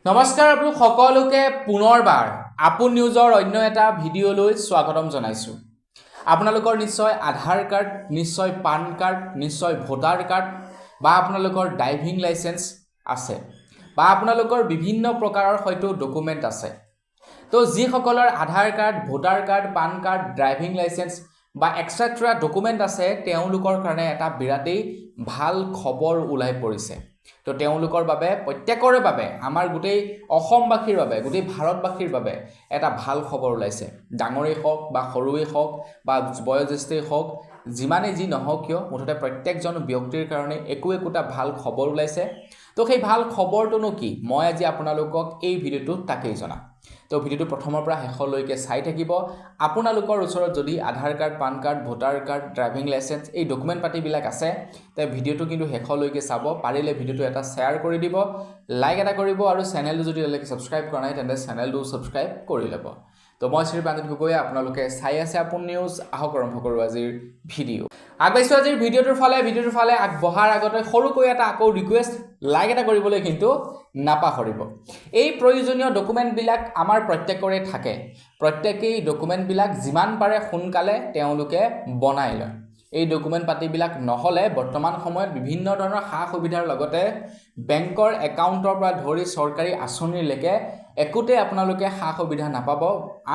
নমস্কাৰ আপোনালোক সকলোকে পুনৰবাৰ আপুন নিউজৰ অন্য এটা ভিডিঅ'লৈ স্বাগতম জনাইছো। আপোনালোকৰ নিশ্চয় আধাৰ কাৰ্ড, নিশ্চয় পান কাৰ্ড, নিশ্চয় ভোটাৰ কাৰ্ড বা আপোনালোকৰ ড্ৰাইভিং লাইসেন্স আছে বা আপোনালোকৰ বিভিন্ন প্ৰকাৰৰ হয়তো ডকুমেন্ট আছে। তো যি সকলৰ Aadhaar card, voter card, PAN card, driving licence বা এক্সেট্ৰা ডকুমেন্ট আছে তেওঁলোকৰ কাৰণে এটা বিৰাটেই ভাল খবৰ ওলাই পৰিছে। তো তেওঁলোকৰ বাবে প্ৰত্যেকৰে বাবে আমাৰ গোটেই অসমবাসীৰ বাবে গোটেই ভাৰতবাসীৰ বাবে এটা ভাল খবৰ ওলাইছে। ডাঙৰেই হওক বা সৰুৱেই হওক বা বয়োজ্যেষ্ঠই হওক যিমানে যি নহওক কিয় মুঠতে প্ৰত্যেকজন ব্যক্তিৰ কাৰণে একোটা ভাল খবৰ ওলাইছে। তো সেই ভাল খবৰটোনো কি মই আজি আপোনালোকক এই ভিডিঅ'টোত তাকেই জনাম। তো ভিডিঅ'টো প্ৰথমৰ পৰা শেষলৈকে চাই থাকিব। আপোনালোকৰ ওচৰত যদি Aadhaar card, PAN card, voter card, driving licence এই ডকুমেন্ট পাতিবিলাক আছে তে ভিডিঅ'টো কিন্তু শেষলৈকে চাব। পাৰিলে ভিডিঅ'টো এটা শেয়াৰ কৰি দিব, লাইক এটা কৰিব আৰু চেনেলটো যদি এতিয়ালৈকে সাবস্ক্ৰাইব কৰা নাই তেন্তে চেনেলটো সাবস্ক্ৰাইব কৰি ল'ব। তো মই শ্ৰী প্ৰাঞ্জিত গগৈ আপোনালোকে চাই আছে আপুন নিউজ। আহক আৰম্ভ কৰোঁ আজিৰ ভিডিঅ'। আগবাইছো আজিৰ ভিডিঅ'টোৰ ফালে আগবঢ়াৰ আগতে সৰুকৈ এটা আকৌ ৰিকুৱেষ্ট, লাইক এটা কৰিবলৈ কিন্তু নাপাহৰিব। এই প্ৰয়োজনীয় ডকুমেন্টবিলাক আমাৰ প্ৰত্যেকৰে থাকে। প্ৰত্যেকেই ডকুমেন্টবিলাক যিমান পাৰে সোনকালে তেওঁলোকে বনাই লয়। এই ডকুমেন্ট পাতিবিলাক নহলে বৰ্তমান সময়ত বিভিন্ন ধৰণৰ সা সুবিধাৰ লগতে বেংকৰ একাউণ্টৰ পৰা ধৰি চৰকাৰী আঁচনিলৈকে একোতে আপোনালোকে সা সুবিধা নাপাব।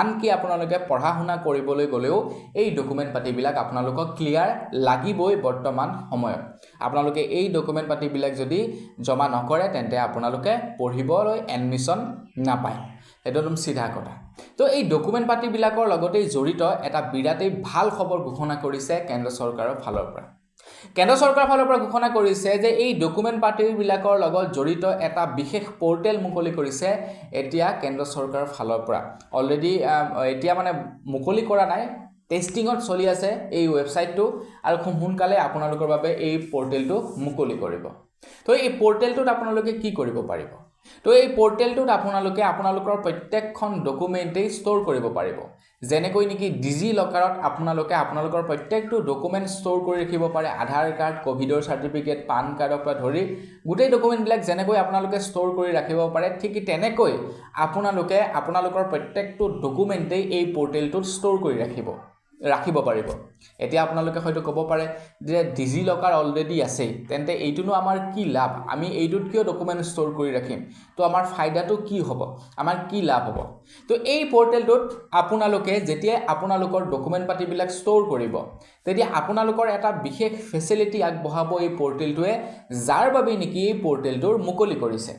আনকি আপোনালোকে পঢ়া শুনা কৰিবলৈ গলেও এই ডকুমেন্ট পাতিবিলাক আপোনালোকক ক্লিয়াৰ লাগিবই। বৰ্তমান সময়ত আপোনালোকে এই ডকুমেন্ট পাতিবিলাক যদি জমা নকৰে তেন্তে আপোনালোকে পঢ়িবলৈ এডমিশন নাপায়। এটা একদম সিধা কথা। তো এই ডকুমেন্ট পাতিবিলাকৰ লগতে জড়িত এটা বিৰাটেই ভাল খবৰ ঘোষণা কৰিছে কেন্দ্ৰ চৰকাৰৰ ফালৰ পৰা। কেন্দ্ৰ চৰকাৰৰ ফালৰ পৰা ঘোষণা কৰিছে যে এই ডকুমেন্ট পাতিবিলাকৰ লগত জড়িত এটা বিশেষ পোৰ্টেল মুকলি কৰিছে এতিয়া কেন্দ্ৰ চৰকাৰৰ ফালৰ পৰা। অলৰেডি এতিয়া মানে মুকলি কৰা নাই, টেষ্টিঙত চলি আছে এই ৱেবছাইটটো আৰু খুব সোনকালে আপোনালোকৰ বাবে এই পোৰ্টেলটো মুকলি কৰিব। তো এই পোৰ্টেলটোত আপোনালোকে কি কৰিব পাৰিব? তো এই পোৰ্টেলটোত আপোনালোকে আপোনালোকৰ প্ৰত্যেকখন ডকুমেন্টেই ষ্ট'ৰ কৰিব পাৰিব। যেনেকৈ নেকি ডিজি লকাৰত আপোনালোকে আপোনালোকৰ প্ৰত্যেকটো ডকুমেন্ট ষ্ট'ৰ কৰি ৰাখিব পাৰে। আধাৰ কাৰ্ড, কোভিডৰ চাৰ্টিফিকেট, পান কাৰ্ডৰ পৰা ধৰি গোটেই ডকুমেন্টবিলাক যেনেকৈ আপোনালোকে ষ্ট'ৰ কৰি ৰাখিব পাৰে ঠিক তেনেকৈ আপোনালোকে আপোনালোকৰ প্ৰত্যেকটো ডকুমেন্টেই এই পোৰ্টেলটোত ষ্ট'ৰ কৰি ৰাখিব পাৰিব। এতিয়া আপোনালোকে হয়তো ক'ব পাৰে যে ডিজি লকাৰ অলৰেডি আছে তেন্তে এইটোনো আমাৰ কি লাভ? আমি এইটোত কিয় ডকুমেন্ট ষ্ট'ৰ কৰি ৰাখিম? তো আমাৰ ফাইদাটো কি হ'ব? আমাৰ কি লাভ হ'ব? তো এই পোৰ্টেলটোত আপোনালোকে যেতিয়া আপোনালোকৰ ডকুমেন্ট পাতিবিলাক ষ্ট'ৰ কৰিব তেতিয়া আপোনালোকৰ এটা বিশেষ ফেচিলিটি আগবঢ়াব এই পোৰ্টেলটোৱে, যাৰ বাবে নেকি এই পোৰ্টেলটোৰ মুকলি কৰিছে।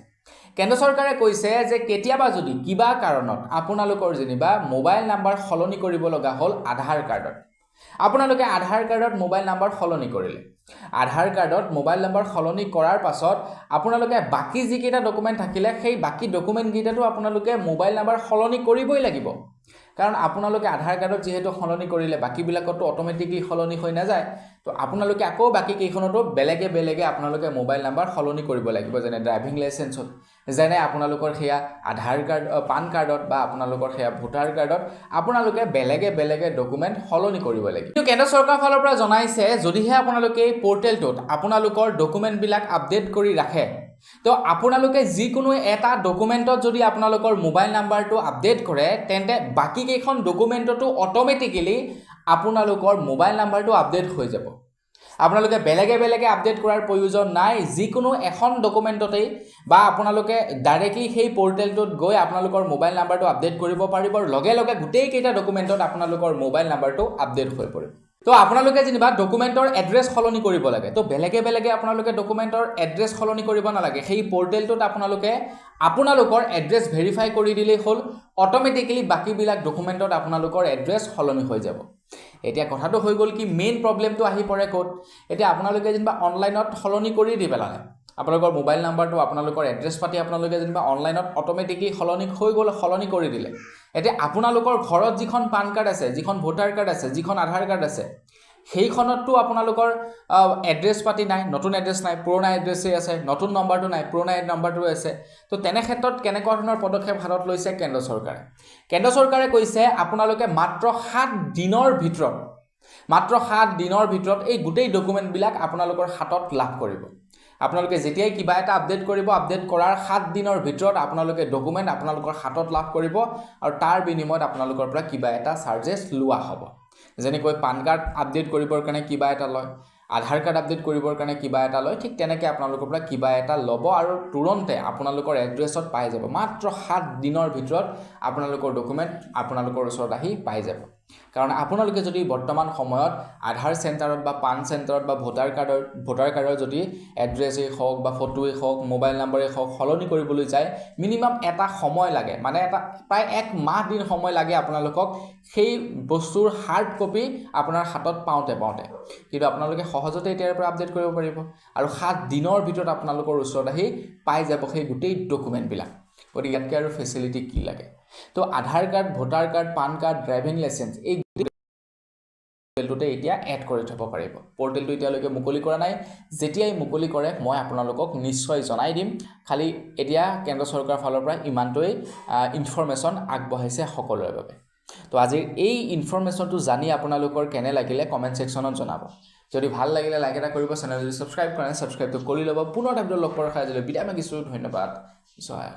কেন্দ্ৰ চৰকাৰে কৈছে যে কেতিয়াবা যদি কিবা কাৰণত আপোনালোকৰ যেনিবা মোবাইল নাম্বাৰ সলনি কৰিব লগা হ'ল আধাৰ কাৰ্ডত, আপোনালোকে আধাৰ কাৰ্ডত মোবাইল নাম্বাৰ সলনি কৰিলে, আধাৰ কাৰ্ডত মোবাইল নাম্বাৰ সলনি কৰাৰ পাছত আপোনালোকে বাকি যিকেইটা ডকুমেন্ট থাকিলে সেই বাকি ডকুমেন্ট কেইটাটো আপোনালোকে মোবাইল নাম্বাৰ সলনি কৰিবই লাগিব। কাৰণ আপোনালোকে আধাৰ কাৰ্ডত যেহেতু সলনি কৰিলে বাকিবিলাকতো অটোমেটিকলি সলনি হৈ নাযায়। তো আপোনালোকে আকৌ বাকি কেইখনতো বেলেগে আপোনালোকে মোবাইল নাম্বাৰ সলনি কৰিব লাগিব। যেনে ড্ৰাইভিং লাইসেন্সত, যেনে আপোনালোকৰ সেয়া আধাৰ কাৰ্ড, পান কাৰ্ডত বা আপোনালোকৰ সেয়া ভোটাৰ কাৰ্ডত আপোনালোকে বেলেগে ডকুমেন্ট সলনি কৰিব লাগিব। কিন্তু কেন্দ্ৰ চৰকাৰৰ ফালৰ পৰা জনাইছে যদিহে আপোনালোকে এই পোৰ্টেলটোত আপোনালোকৰ ডকুমেন্টবিলাক আপডেট কৰি ৰাখে তো আপোনালোকে যিকোনো এটা ডকুমেন্টত যদি আপোনালোকৰ মোবাইল নাম্বাৰটো আপডেট কৰে তেন্তে বাকি কেইখন ডকুমেন্টতো অটোমেটিক্যালি আপোনালোকৰ মোবাইল নাম্বাৰটো আপডেট হৈ যাব। আপোনালোকে বেলেগে আপডেট কৰাৰ প্ৰয়োজন নাই। যিকোনো এখন ডকুমেন্টতেই বা আপোনালোকে ডাইৰেক্টলি সেই পোৰ্টেলটোত গৈ আপোনালোকৰ মোবাইল নাম্বাৰটো আপডেট কৰিব পাৰিব আৰু লগে গোটেই কেইটা ডকুমেন্টত আপোনালোকৰ মোবাইল নাম্বাৰটো আপডেট হৈ পৰিব। তো আপোনালোকে যেনিবা ডকুমেন্টৰ এড্ৰেছ সলনি কৰিব লাগে তো বেলেগে আপোনালোকে ডকুমেন্টৰ এড্ৰেছ সলনি কৰিব নালাগে। সেই পোৰ্টেলটোত আপোনালোকে আপোনালোকৰ এড্ৰেছ ভেৰিফাই কৰি দিলেই হ'ল, অটোমেটিক্যালি বাকিবিলাক ডকুমেন্টত আপোনালোকৰ এড্ৰেছ সলনি হৈ যাব। এতিয়া কথাটো হৈ গ'ল কি মেইন প্ৰবলেমটো আহি পৰে ক'ত? এতিয়া আপোনালোকে যেনিবা অনলাইনত সলনি কৰি দি পেলালে আপোনালোকৰ মোবাইল নাম্বাৰটো, আপোনালোকৰ এড্ৰেছ পাতি আপোনালোকে যেনিবা অনলাইনত অটোমেটিকলি সলনি হৈ গ'ল, সলনি কৰি দিলে। এতিয়া আপোনালোকৰ ঘৰত যিখন পান কাৰ্ড আছে, যিখন ভোটাৰ কাৰ্ড আছে, যিখন আধাৰ কাৰ্ড আছে সেইখনততো আপোনালোকৰ এড্ৰেছ পাতি নাই, নতুন এড্ৰেছ নাই, পুৰণা এড্ৰেছেই আছে, নতুন নম্বৰটো নাই, পুৰণা নম্বৰটো আছে। তো তেনে ক্ষেত্ৰত কেনেকুৱা ধৰণৰ পদক্ষেপ হাতত লৈছে কেন্দ্ৰ চৰকাৰে? কেন্দ্ৰ চৰকাৰে কৈছে আপোনালোকে মাত্ৰ 7 দিনৰ ভিতৰত এই গোটেই ডকুমেন্টবিলাক আপোনালোকৰ হাতত লাভ কৰিব। আপোনালোকে যেতিয়াই কিবা এটা আপডেট কৰিব আপডেট কৰাৰ 7 দিনৰ ভিতৰত আপোনালোকে ডকুমেন্ট আপোনালোকৰ হাতত লাভ কৰিব আৰু তাৰ বিনিময়ত আপোনালোকৰ পৰা কিবা এটা চাৰ্জেছ লোৱা হ'ব যেনেকৈ পান কাৰ্ড আপডেট কৰিবৰ কাৰণে কিবা এটা লয় আধাৰ কাৰ্ড আপডেট কৰিবৰ কাৰণে কিবা এটা লয় ঠিক তেনেকৈ আপোনালোকৰ পৰা কিবা এটা ল'ব আৰু তুৰন্তে আপোনালোকৰ এড্ৰেছত পাই যাব মাত্ৰ 7 দিনৰ ভিতৰত আপোনালোকৰ ডকুমেন্ট আপোনালোকৰ ওচৰত আহি পাই যাব কাৰণ আপোনালোকে যদি বৰ্তমান সময়ত আধাৰ চেণ্টাৰত বা পান চেণ্টাৰত বা ভোটাৰ কাৰ্ডৰ যদি এড্ৰেছই হওক বা ফটোই হওক মোবাইল নম্বৰে হওক সলনি কৰিবলৈ যায় মিনিমাম এটা সময় লাগে মানে এটা প্ৰায় 1 মাহ দিন সময় লাগে আপোনালোকক সেই বস্তুৰ হাৰ্ড কপি আপোনাৰ হাতত পাওঁতে কিন্তু আপোনালোকে সহজতে এতিয়াৰ পৰা আপডেট কৰিব পাৰিব আৰু 7 দিনৰ ভিতৰত আপোনালোকৰ ওচৰত আহি পাই যাব সেই গোটেই ডকুমেন্টবিলাক গতিকে ইয়াতকৈ আৰু ফেচিলিটি কি লাগে তো Aadhaar card voter card PAN card driving licence এই পৰ্টেলটোতে এতিয়া এড কৰি থব পাৰিব পৰ্টেলটো এতিয়ালৈকে মুকলি কৰা নাই যেতিয়াই মুকলি কৰে মই আপোনালোকক নিশ্চয় জনাই দিম খালি এতিয়া কেন্দ্ৰ চৰকাৰৰ ফালৰ পৰা ইমানটোই ইনফৰমেশন আগবঢ়াইছে সকলোৰে বাবে তো আজি এই ইনফৰমেশনটো জানি আপোনালোকৰ কেনে লাগিলে কমেন্ট সেকশনত জনাব যদি ভাল লাগিলে লাইক এটা কৰিব চেনেলটো সাবস্ক্ৰাইব কৰে সাবস্ক্ৰাইবটো কৰি ল'ব পুনৰ এটা ভিডিঅ লগ পোৱাৰ খাই আজিলৈ বিদায় মাগিছো ধন্যবাদ জয়